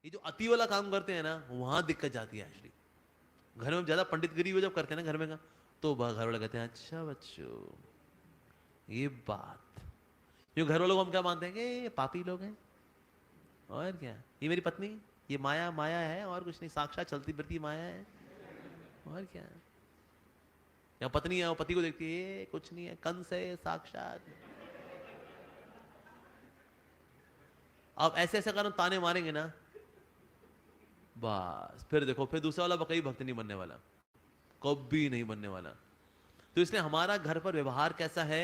ये जो अति वाला काम करते हैं ना, वहां दिक्कत जाती है एक्चुअली। घर में ज्यादा पंडितगिरी वो जब करते हैं ना घर में का, तो घर वाले कहते हैं अच्छा बच्चों ये बात। क्यों घर वालों को हम क्या मानते हैं कि ये पापी लोग हैं, और क्या, ये मेरी पत्नी, ये माया माया है और कुछ नहीं, साक्षात चलती फिरती माया है, और क्या। या पत्नी है वो पति को देखती है, ये कुछ नहीं है, कंस है साक्षात। आप ऐसे ऐसे कारण ताने मारेंगे ना, बस फिर देखो, फिर दूसरा वाला कभी भक्त नहीं बनने वाला, कभी नहीं बनने वाला। तो इसलिए हमारा घर पर व्यवहार कैसा है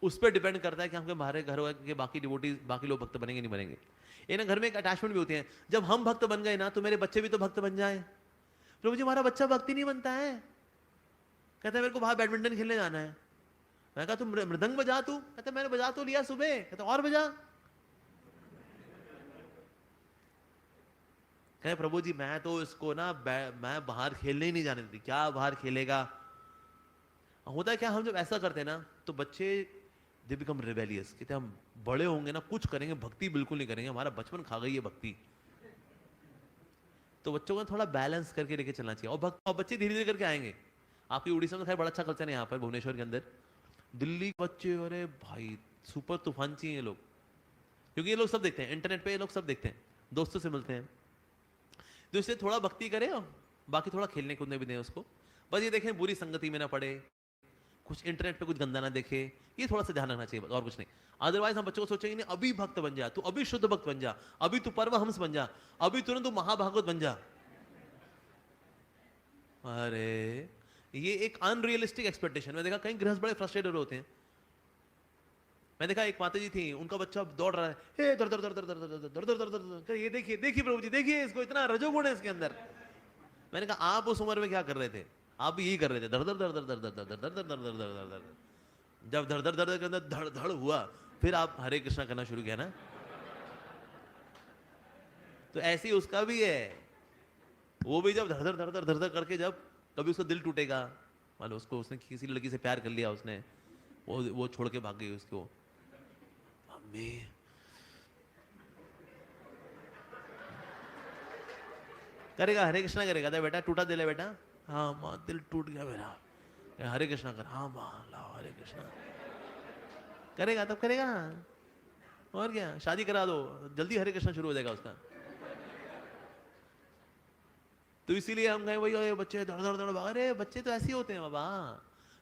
उस पर डिपेंड करता है कि हमके हमारे घर के बाकी डिवोटी, बाकी लोग भक्त बनेंगे नहीं बनेंगे। ये ना घर में एक अटैचमेंट भी होती है, जब हम भक्त बन गए ना तो मेरे बच्चे भी तो भक्त बन जाए। प्रभु जी हमारा बच्चा भक्ति नहीं बनता है, कहता है मेरे को बाहर बैडमिंटन खेलने जाना है। मैं कहा तुम मृदंग बजा, तू कहता मैंने बजा तो लिया सुबह, कहता और बजा। कहे प्रभु जी मैं तो इसको ना मैं बाहर खेलने ही नहीं जाने देती, क्या बाहर खेलेगा। होता है क्या, हम जब ऐसा करते हैं ना तो बच्चे दे बिकम रिबेलियस, कहते हम बड़े होंगे ना कुछ करेंगे, भक्ति बिल्कुल नहीं करेंगे, हमारा बचपन खा गई है भक्ति। तो बच्चों को थोड़ा बैलेंस करके लेके चलना चाहिए, और बच्चे धीरे धीरे करके आएंगे। आपकी उड़ीसा में खैर बड़ा अच्छा कल्चर है यहाँ पर भुवनेश्वर के अंदर। दिल्ली के बच्चे अरे भाई सुपर तूफान चाहिए ये लोग, क्योंकि ये लोग सब देखते हैं इंटरनेट पे, ये लोग सब देखते हैं, दोस्तों से मिलते हैं। तो इसलिए थोड़ा भक्ति करे और बाकी थोड़ा खेलने कूदने भी दें उसको। बस ये देखें बुरी संगति में ना पड़े, कुछ इंटरनेट पे कुछ गंदा ना देखे, ये थोड़ा सा ध्यान रखना चाहिए, और कुछ नहीं। अदरवाइज हम बच्चों को सोचेंगे नहीं अभी भक्त बन जा, तू अभी शुद्ध भक्त बन जा, अभी तू परमहंस बन जा, अभी तुरंत तू महाभागवत बन जा। अरे ये एक अनरियलिस्टिक एक्सपेक्टेशन। मैं देखा कई गृहस्थ बड़े फ्रस्ट्रेटेड होते हैं। मैं देखा एक माता जी थी, उनका बच्चा दौड़ रहा है, हे दर दर दर दर दर दर दर दर दर दर दर, ये देखिए देखिए प्रभु जी देखिए इसको, इतना रजोगुण है इसके अंदर। मैंने कहा आप उस उम्र में क्या कर रहे थे, आप भी यही कर रहे थे, दर दर दर दर दर दर दर दर दर दर दर दर दर दर। जब धड़ धड़ धड़ के अंदर धड़ धड़ हुआ, फिर आप हरे कृष्णा करना शुरू किया ना। तो ऐसे ही उसका भी है, वो भी जब धड़ धड़ धड़ धड़ धड़ धड़ करके जब कभी उसका दिल टूटेगा, मान लो उसको, उसने किसी लड़की से प्यार कर लिया, उसने वो छोड़ के भाग गई उसको, मम्मी करेगा हरे कृष्णा करेगा, तो बेटा टूटा दिल है बेटा, हाँ माँ दिल टूट गया मेरा, हरे कृष्णा कर, हाँ माँ लाओ हरे कृष्णा करेगा, तब करेगा। और क्या, शादी करा दो, जल्दी हरे कृष्णा शुरू हो जाएगा उसका। तो इसीलिए हम कहें वही बच्चे धड़ धड़ धड़ भाग, अरे बच्चे तो ऐसे ही होते हैं बाबा।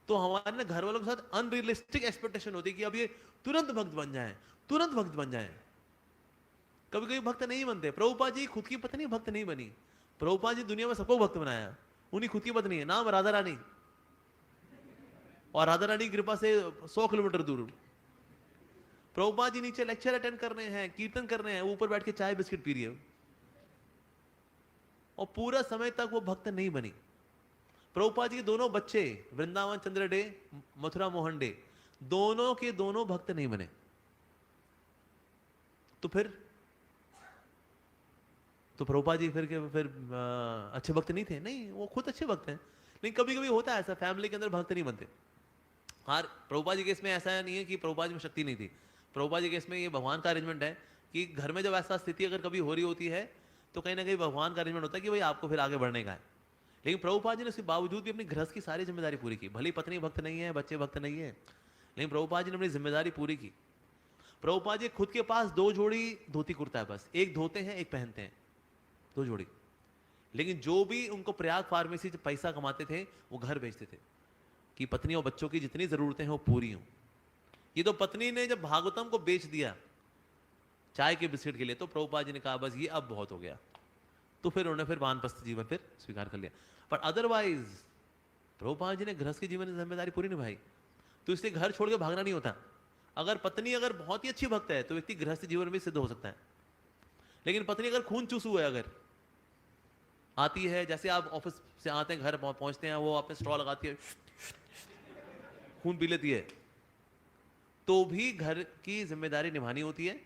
तो हमारे ना घर वालों के साथ अनरियलिस्टिक एक्सपेक्टेशन होती है कि अब ये तुरंत भक्त बन जाए, तुरंत भक्त बन जाए। कभी कभी भक्त नहीं बनते। प्रभुपाद जी खुद की पत्नी भक्त नहीं बनी, प्रभुपाद जी दुनिया में सबको भक्त बनाया, उन्हीं खुद की पत्नी है, नाम राधा रानी, और राधा रानी की कृपा से 100 किलोमीटर दूर। प्रभुपाद जी नीचे लेक्चर अटेंड कर रहे हैं, कीर्तन कर रहे हैं, ऊपर बैठ के चाय बिस्किट पी रही है, और पूरा समय तक वो भक्त नहीं बनी। प्रभुपाद जी के दोनों बच्चे वृंदावन चंद्र डे, मथुरा मोहन डे, दोनों के दोनों भक्त नहीं बने। तो प्रभुपाद जी फिर अच्छे भक्त नहीं थे? नहीं, वो खुद अच्छे भक्त हैं, लेकिन कभी कभी होता है ऐसा, फैमिली के अंदर भक्त नहीं बनते। हाँ प्रभुपाद जी के इसमें ऐसा नहीं है कि प्रभुपाद जी में शक्ति नहीं थी, प्रभुपाद जी के इसमें ये भगवान का अरेंजमेंट है कि घर में जब ऐसा स्थिति अगर कभी हो रही होती है तो कहीं ना कहीं भगवान का अरेंजमेंट होता है कि भाई आपको फिर आगे बढ़ने का है। लेकिन प्रभुपाद जी ने उसके बावजूद भी अपनी गृहस्थ की सारी जिम्मेदारी पूरी की, भले पत्नी भक्त नहीं है, बच्चे भक्त नहीं है, लेकिन प्रभुपाद जी ने अपनी जिम्मेदारी पूरी की। प्रभुपाद जी खुद के पास 2 जोड़ी धोती कुर्ता है, बस एक धोते हैं एक पहनते हैं, 2 जोड़ी। लेकिन जो भी उनको प्रयाग फार्मेसी से पैसा कमाते थे वो घर भेजते थे कि पत्नी और बच्चों की जितनी जरूरतें हैं वो पूरी हों। ये तो पत्नी ने जब भागवतम को बेच दिया चाय के बिस्किट के लिए, तो प्रभुपाद जी ने कहा बस ये अब बहुत हो गया, तो फिर उन्होंने फिर वानप्रस्थ जीवन फिर स्वीकार कर लिया। पर अदरवाइज प्रभुपाद जी ने गृहस्थ के जीवन की जिम्मेदारी पूरी निभाई। तो इसलिए घर छोड़ के भागना नहीं होता। अगर पत्नी अगर बहुत ही अच्छी भक्त है तो व्यक्ति गृहस्थ जीवन में सिद्ध हो सकता है। लेकिन पत्नी अगर खून चूसू है, अगर आती है, जैसे आप ऑफिस से आते हैं घर पहुंचते हैं, वो आपने स्ट्रॉ लगाती है, खून पी लेती है, तो भी घर की जिम्मेदारी निभानी होती है।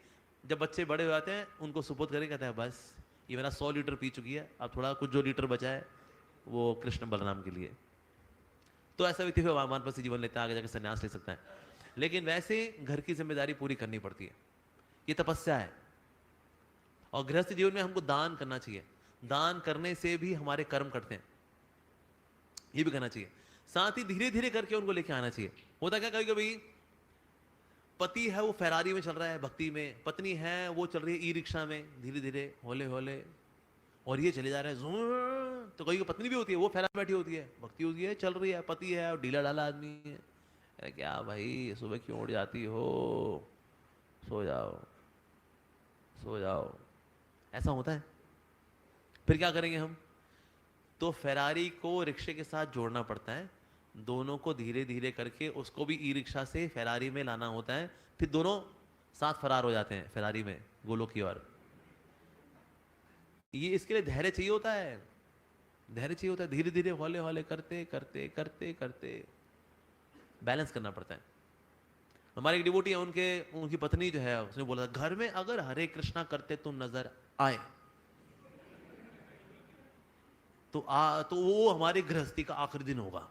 जब बच्चे बड़े हो जाते हैं उनको सुपुर्द करके कहता है बस ये मेरा 100 लीटर पी चुकी है, अब थोड़ा कुछ जो लीटर बचा है वो कृष्ण बलराम के लिए। तो ऐसा व्यक्ति फिर वानप्रस्थ जीवन लेता है, आगे जाकर संन्यास ले सकता है। लेकिन वैसे घर की जिम्मेदारी पूरी करनी पड़ती है, ये तपस्या है। और गृहस्थ जीवन में हमको दान करना चाहिए, दान करने से भी हमारे कर्म कटते हैं, ये भी करना चाहिए। साथ ही धीरे धीरे करके उनको लेके आना चाहिए। होता क्या, कभी कभी पति है वो फेरारी में चल रहा है भक्ति में, पत्नी है वो चल रही है ई रिक्शा में धीरे धीरे होले होले, और ये चले जा रहे हैं। तो कहीं पत्नी भी होती है वो फेरारी बैठी होती है, भक्ति होती है चल रही है, पति है और ढीला ढाला आदमी है। अरे क्या भाई सुबह क्यों उठ जाती हो, सो जाओ सो जाओ, ऐसा होता है। फिर क्या करेंगे हम, तो फेरारी को रिक्शे के साथ जोड़ना पड़ता है, दोनों को धीरे धीरे करके उसको भी ई रिक्शा से फेरारी में लाना होता है, फिर दोनों साथ फरार हो जाते हैं फेरारी में गोलोक की ओर। ये इसके लिए धैर्य चाहिए होता है, धैर्य चाहिए होता है, धीरे धीरे हौले हौले करते करते करते करते बैलेंस करना पड़ता है। हमारे एक डिवोटी है, उनकी पत्नी जो है उसने बोला था, घर में अगर हरे कृष्णा करते तुम नजर आए तो वो हमारी गृहस्थी का आखिरी दिन होगा।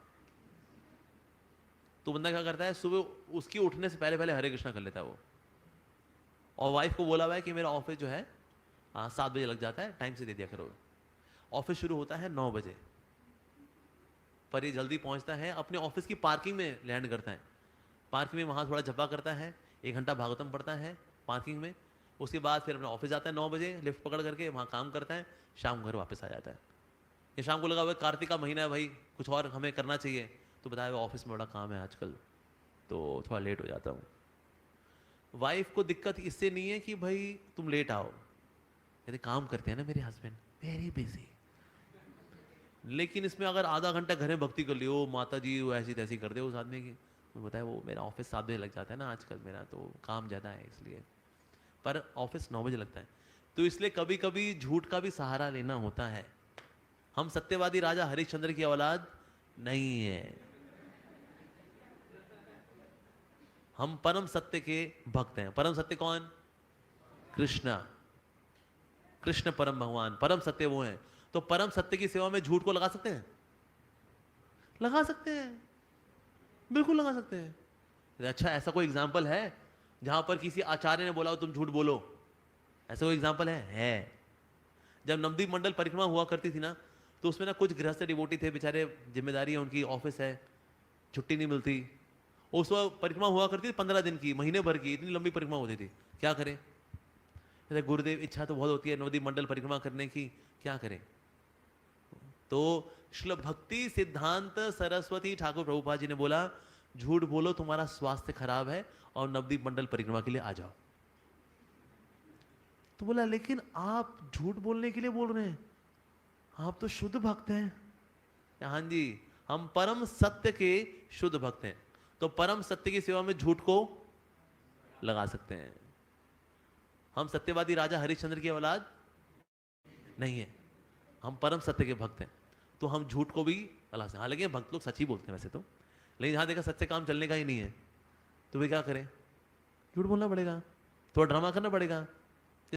तो बंदा क्या करता है, सुबह उसकी उठने से पहले पहले हरे कृष्णा कर लेता है वो, और वाइफ को बोला हुआ है कि मेरा ऑफिस जो है 7 बजे लग जाता है, टाइम से दे दिया करो। ऑफिस शुरू होता है 9 बजे, पर ये जल्दी पहुंचता है, अपने ऑफिस की पार्किंग में लैंड करता है, पार्किंग में वहां थोड़ा झप्पा करता है, 1 घंटा भागवतम पढ़ता है पार्किंग में, उसके बाद फिर अपने ऑफिस जाता है 9 बजे, लिफ्ट पकड़ करके वहां काम करता है, शाम घर वापस आ जाता है। ये शाम को लगा हुआ कार्तिक का महीना है भाई, कुछ और हमें करना चाहिए, तो बताया ऑफिस में बड़ा काम है आजकल तो थोड़ा लेट हो जाता हूँ। वाइफ को दिक्कत इससे नहीं है कि भाई तुम लेट आओ, यदि काम करते हैं ना मेरे हस्बैंड वेरी बिजी, लेकिन इसमें अगर आधा घंटा घर में भक्ति कर लियो, माता जी वो ऐसी तैसी कर दे उस आदमी की, मैं बताया वो मेरा ऑफिस 7 बजे लग जाता है ना आजकल, मेरा तो काम ज़्यादा है इसलिए, पर ऑफिस 9 बजे लगता है। तो इसलिए कभी कभी झूठ का भी सहारा लेना होता है। हम सत्यवादी राजा हरिश्चंद्र की औलाद नहीं है, हम परम सत्य के भक्त हैं। परम सत्य कौन, कृष्णा, कृष्ण परम भगवान परम सत्य वो हैं। तो परम सत्य की सेवा में झूठ को लगा सकते हैं, लगा सकते हैं, बिल्कुल लगा सकते हैं। अच्छा ऐसा कोई एग्जाम्पल है जहां पर किसी आचार्य ने बोला तुम झूठ बोलो, ऐसा कोई एग्जाम्पल है? जब नवदीप मंडल परिक्रमा हुआ करती थी ना, तो उसमें ना कुछ गृहस्थ डिवोटी थे बेचारे, जिम्मेदारी है उनकी, ऑफिस है, छुट्टी नहीं मिलती, उस वक्त परिक्रमा हुआ करती थी 15 दिन की, महीने भर की, इतनी लंबी परिक्रमा होती थी, क्या करें? गुरुदेव इच्छा तो बहुत होती है नवदीप मंडल परिक्रमा करने की, क्या करें? तो श्रील भक्ति सिद्धांत सरस्वती ठाकुर प्रभुपाद जी ने बोला झूठ बोलो तुम्हारा स्वास्थ्य खराब है और नवदीप मंडल परिक्रमा के लिए आ जाओ। तो बोला लेकिन आप झूठ बोलने के लिए बोल रहे हैं, आप तो शुद्ध भक्त हैं। हाँ जी, हम परम सत्य के शुद्ध भक्त हैं, तो परम सत्य की सेवा में झूठ को लगा सकते हैं। हम सत्यवादी राजा हरिश्चंद्र की औलाद नहीं है, हम परम सत्य के भक्त हैं, तो हम झूठ को भी लगा सकते हैं। हालांकि भक्त लोग सच ही बोलते हैं वैसे तो, लेकिन जहां देखा सच्चे काम चलने का ही नहीं है, तो वे क्या करें, झूठ बोलना पड़ेगा, थोड़ा ड्रामा करना पड़ेगा।